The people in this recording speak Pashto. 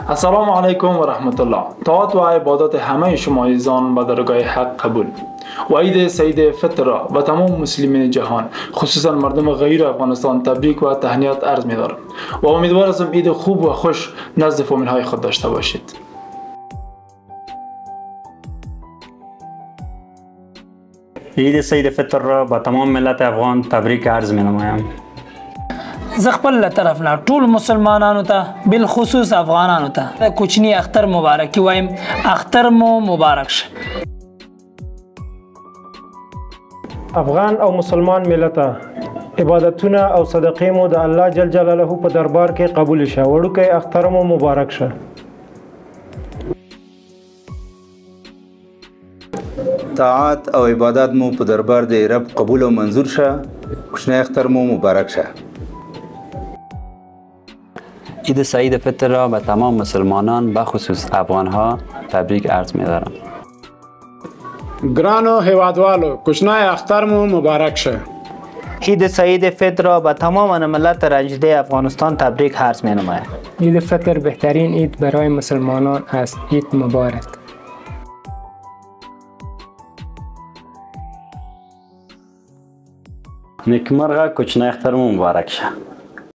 السلام علیکم و رحمت الله. طاعت و عبادت همه شما عزیزان به درگاه حق قبول و عید سعید فطر را به تمام مسلمین جهان خصوصا مردم غیر افغانستان تبریک و تهنیت عرض می دارم و امیدوار هستم عید خوب و خوش نزد فامیل های خود داشته باشید. عید سعید فطر را به تمام ملت افغان تبریک عرض می نمایم. زه خپل له طرف نه ټول مسلمانانو ته بالخصوص افغانانو ته کوچنی اختر مبارکي وایم. اختر مو مبارک شه. افغان او مسلمان ملت عبادتونه او صدقې مو د الله جل جلاله په دربار کې قبول شه. وړوکی اختر مو مبارک شه. طاعت او عبادت مو په دربار د رب قبول او منظور شه. کوچنی اختر مو مبارک شه. عید سعید فطر را به تمام مسلمانان به خصوص افغان ها تبریک عرض می دارم. گرانو هیوادوالو کوچنی اختر مو مبارک شه. عید سعید فطر را به تمام ملت رنجیده افغانستان تبریک عرض می نمایم. عید فطر بهترین عید برای مسلمانان است. عید مبارک. نیکمرغه کوچنی اختر مو مبارک شه.